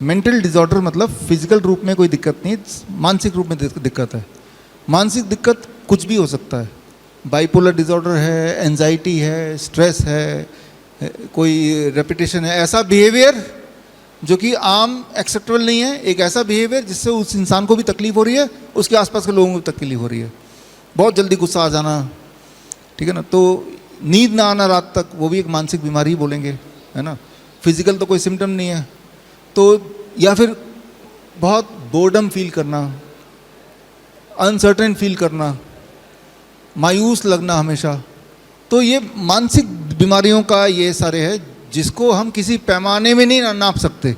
Mental disorder मतलब physical रूप में कोई दिक्कत नहीं, मानसिक रूप में दिक्कत है। मानसिक दिक्कत कुछ भी हो सकता है। बाइपोलर डिसऑर्डर है, एंजाइटी है, स्ट्रेस है, कोई रेपिटेशन है, ऐसा बिहेवियर जो कि आम एक्सेप्टेबल नहीं है, एक ऐसा बिहेवियर जिससे उस इंसान को भी तकलीफ हो रही है, उसके आसपास के लोगों को भी तकलीफ हो रही है। बहुत जल्दी गुस्सा आ जाना, ठीक है ना, तो नींद ना आना रात तक, वो भी एक मानसिक बीमारी ही बोलेंगे, है ना। फिजिकल तो कोई सिम्टम नहीं है, तो या फिर बहुत बोर्डम फील करना, अनसर्टेन फील करना, मायूस लगना हमेशा, तो ये मानसिक बीमारियों का ये सारे है जिसको हम किसी पैमाने में नहीं नाप सकते,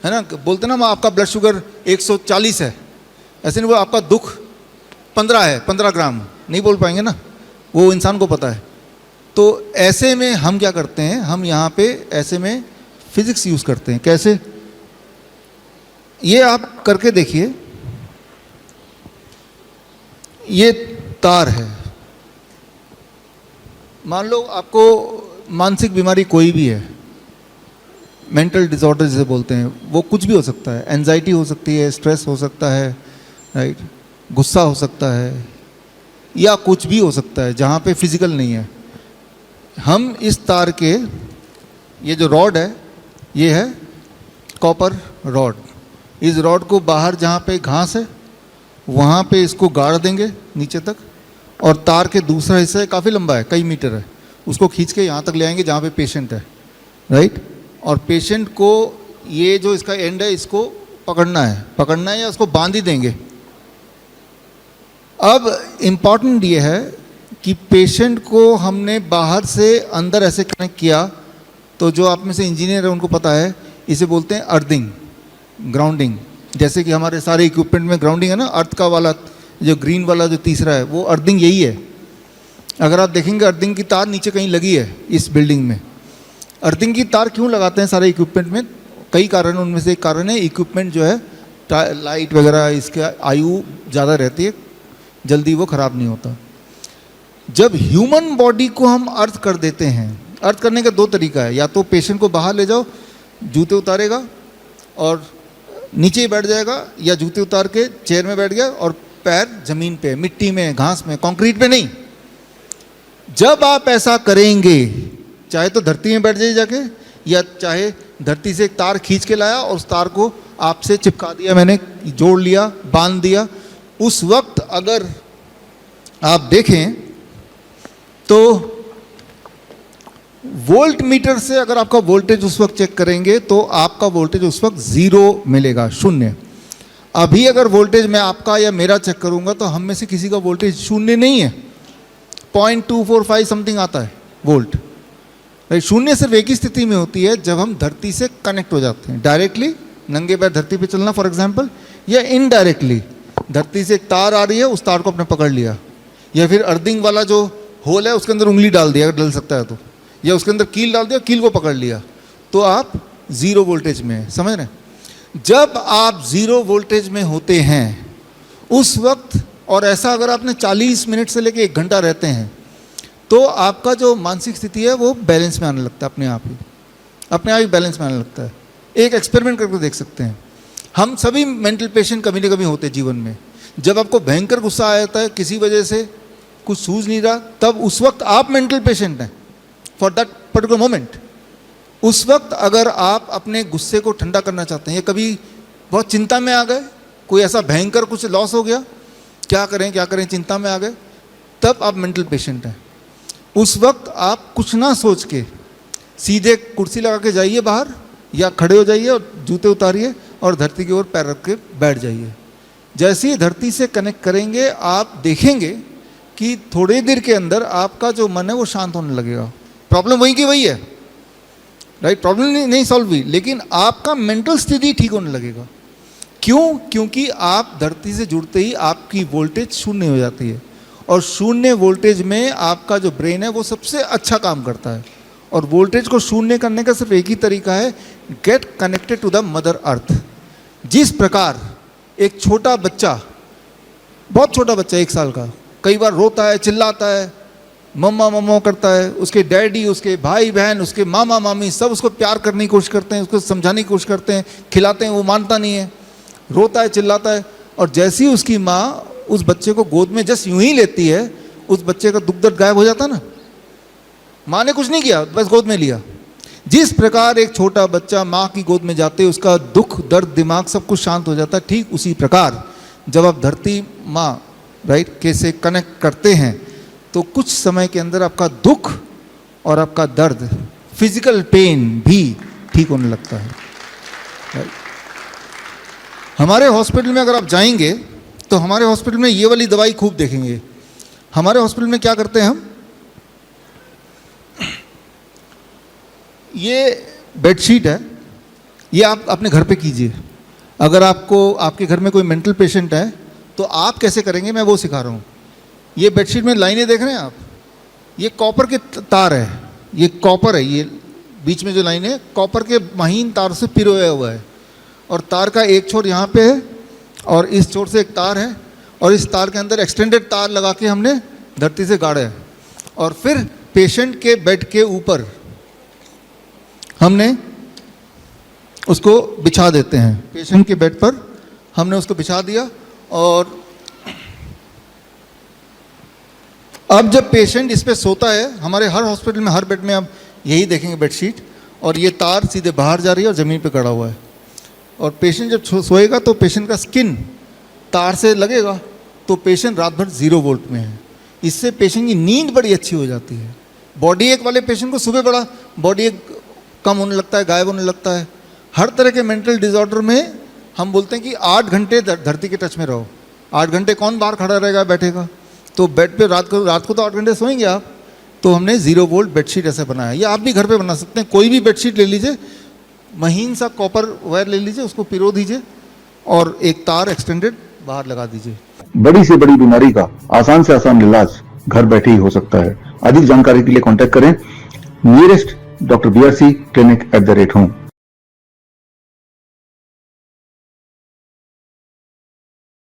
है ना। बोलते ना आपका ब्लड शुगर 140 है, ऐसे नहीं बोल आपका दुख 15 है, 15 ग्राम नहीं बोल पाएंगे ना, वो इंसान को पता है। तो ऐसे में हम क्या करते हैं, हम यहाँ पे ऐसे में फिजिक्स यूज़ करते हैं। कैसे, ये आप करके देखिए, ये तार है, मान लो आपको मानसिक बीमारी कोई भी है, मेंटल डिसऑर्डर जिसे बोलते हैं, वो कुछ भी हो सकता है। एंजाइटी हो सकती है, स्ट्रेस हो सकता है, राइट, गुस्सा हो सकता है, या कुछ भी हो सकता है जहाँ पे फिजिकल नहीं है। हम इस तार के, ये जो रॉड है ये है कॉपर रॉड, इस रॉड को बाहर जहाँ पे घास है वहाँ पे इसको गाड़ देंगे नीचे तक, और तार के दूसरा हिस्सा काफ़ी लंबा है, कई मीटर है, उसको खींच के यहाँ तक ले आएंगे जहाँ पे पेशेंट है, राइट। और पेशेंट को ये जो इसका एंड है इसको पकड़ना है या उसको बांध ही देंगे। अब इम्पॉर्टेंट ये है कि पेशेंट को हमने बाहर से अंदर ऐसे कनेक्ट किया, तो जो आप में से इंजीनियर है उनको पता है, इसे बोलते हैं अर्थिंग, ग्राउंडिंग। जैसे कि हमारे सारे इक्विपमेंट में ग्राउंडिंग है ना, अर्थ का वाला जो ग्रीन वाला जो तीसरा है वो अर्थिंग यही है। अगर आप देखेंगे अर्थिंग की तार नीचे कहीं लगी है इस बिल्डिंग में। अर्थिंग की तार क्यों लगाते हैं सारे इक्विपमेंट में, कई कारण, उनमें से एक कारण है इक्विपमेंट जो है लाइट वगैरह, इसके आयु ज़्यादा रहती है, जल्दी वो ख़राब नहीं होता। जब ह्यूमन बॉडी को हम अर्थ कर देते हैं, अर्थ करने का दो तरीका है, या तो पेशेंट को बाहर ले जाओ, जूते उतारेगा और नीचे ही बैठ जाएगा, या जूते उतार के चेयर में बैठ गया और पैर जमीन पे, मिट्टी में, घास में, कंक्रीट पे नहीं। जब आप ऐसा करेंगे, चाहे तो धरती में बैठ जाइए जाके, या चाहे धरती से एक तार खींच के लाया और उस तार को आपसे चिपका दिया, मैंने जोड़ लिया, बांध दिया, उस वक्त अगर आप देखें तो वोल्ट मीटर से अगर आपका वोल्टेज उस वक्त चेक करेंगे तो आपका वोल्टेज उस वक्त 0 मिलेगा, 0। अभी अगर वोल्टेज मैं आपका या मेरा चेक करूंगा तो हम में से किसी का वोल्टेज 0 नहीं है, 0.245 समथिंग आता है वोल्ट। 0 सिर्फ एक ही स्थिति में होती है, जब हम धरती से कनेक्ट हो जाते हैं, डायरेक्टली नंगे पैर धरती पे चलना फॉर एग्जांपल, या इनडायरेक्टली धरती से एक तार आ रही है, उस तार को आपने पकड़ लिया, या फिर अर्थिंग वाला जो होल है उसके अंदर उंगली डाल दिया, अगर डल सकता है तो, या उसके अंदर कील डाल दिया, कील को पकड़ लिया, तो आप 0 वोल्टेज में हैं, समझ रहे हैं। जब आप 0 वोल्टेज में होते हैं उस वक्त, और ऐसा अगर आपने 40 मिनट से लेकर 1 घंटा रहते हैं, तो आपका जो मानसिक स्थिति है वो बैलेंस में आने लगता है, अपने आप ही बैलेंस में आने लगता है। एक एक्सपेरिमेंट करके देख सकते हैं। हम सभी मेंटल पेशेंट कभी ना कभी होते हैं जीवन में। जब आपको भयंकर गुस्सा आ जाता है, किसी वजह से कुछ सूझ नहीं रहा, तब उस वक्त आप मेंटल पेशेंट हैं फॉर दैट पर्टिकुलर मोमेंट। उस वक्त अगर आप अपने गुस्से को ठंडा करना चाहते हैं, या कभी बहुत चिंता में आ गए, कोई ऐसा भयंकर कुछ लॉस हो गया, क्या करें चिंता में आ गए, तब आप मेंटल पेशेंट हैं। उस वक्त आप कुछ ना सोच के सीधे कुर्सी लगा के जाइए बाहर, या खड़े हो जाइए और जूते उतारिए और धरती की ओर पैर रख के बैठ जाइए। जैसे ही धरती से कनेक्ट करेंगे, आप देखेंगे कि थोड़ी देर के अंदर आपका जो मन है वो शांत होने लगेगा। प्रॉब्लम वही की वही है, राइट, प्रॉब्लम नहीं सॉल्व हुई, लेकिन आपका मेंटल स्थिति ठीक होने लगेगा। क्यों? क्योंकि आप धरती से जुड़ते ही आपकी वोल्टेज 0 हो जाती है, और 0 वोल्टेज में आपका जो ब्रेन है वो सबसे अच्छा काम करता है। और वोल्टेज को 0 करने का सिर्फ एक ही तरीका है, get connected to the mother earth. जिस प्रकार एक छोटा बच्चा, बहुत छोटा बच्चा 1 साल का, कई बार रोता है, चिल्लाता है, मम्मा मम्मा करता है, उसके डैडी, उसके भाई बहन, उसके मामा मामी सब उसको प्यार करने की कोशिश करते हैं, उसको समझाने की कोशिश करते हैं, खिलाते हैं, वो मानता नहीं है, रोता है, चिल्लाता है। और जैसे ही उसकी माँ उस बच्चे को गोद में जस्ट यूं ही लेती है, उस बच्चे का दुख दर्द गायब हो जाता ना। माँ ने कुछ नहीं किया, बस गोद में लिया। जिस प्रकार एक छोटा बच्चा माँ की गोद में जाते उसका दुख दर्द दिमाग सब कुछ शांत हो जाता है, ठीक उसी प्रकार जब आप धरती माँ राइट कैसे कनेक्ट करते हैं तो कुछ समय के अंदर आपका दुख और आपका दर्द, फिजिकल पेन भी ठीक होने लगता है। राइट। हमारे हॉस्पिटल में अगर आप जाएंगे तो हमारे हॉस्पिटल में ये वाली दवाई खूब देखेंगे। हमारे हॉस्पिटल में क्या करते हैं हम, ये बेडशीट है, ये आप अपने घर पे कीजिए। अगर आपको आपके घर में कोई मेंटल पेशेंट है तो आप कैसे करेंगे, मैं वो सिखा रहा हूँ। ये बेडशीट में लाइनें देख रहे हैं आप, ये कॉपर के तार है, ये कॉपर है, ये बीच में जो लाइन है कॉपर के महीन तार से पिरोया हुआ है। और तार का एक छोर यहाँ पे है और इस छोर से एक तार है और इस तार के अंदर एक्सटेंडेड तार लगा के हमने धरती से गाड़ा है। और फिर पेशेंट के बेड के ऊपर हमने उसको बिछा देते हैं। पेशेंट के बेड पर हमने उसको बिछा दिया और अब जब पेशेंट इस पे सोता है, हमारे हर हॉस्पिटल में हर बेड में आप यही देखेंगे बेडशीट, और ये तार सीधे बाहर जा रही है और ज़मीन पे गड़ा हुआ है। और पेशेंट जब सोएगा तो पेशेंट का स्किन तार से लगेगा तो पेशेंट रात भर 0 वोल्ट में है। इससे पेशेंट की नींद बड़ी अच्छी हो जाती है। बॉडी एक वाले पेशेंट को सुबह बड़ा बॉडी एक कम होने लगता है, गायब होने लगता है। हर तरह के मेंटल डिसऑर्डर में हम बोलते हैं कि 8 घंटे धरती के टच में रहो। 8 घंटे कौन बाहर खड़ा रहेगा, बैठेगा? तो बेड पे रात को तो 8 घंटे सोएंगे आप। तो हमने 0 वोल्ट बेडशीट ऐसे बनाया। ये आप भी घर पे बना सकते हैं। कोई भी बेडशीट ले लीजिए, महीन सा कॉपर वायर ले लीजिए, उसको पिरो दीजिए और एक तार एक्सटेंडेड बाहर लगा दीजिए। बड़ी से बड़ी बीमारी का आसान से आसान इलाज घर बैठे ही हो सकता है। अधिक जानकारी के लिए कांटेक्ट करें nearest doctor BRC clinic @ home.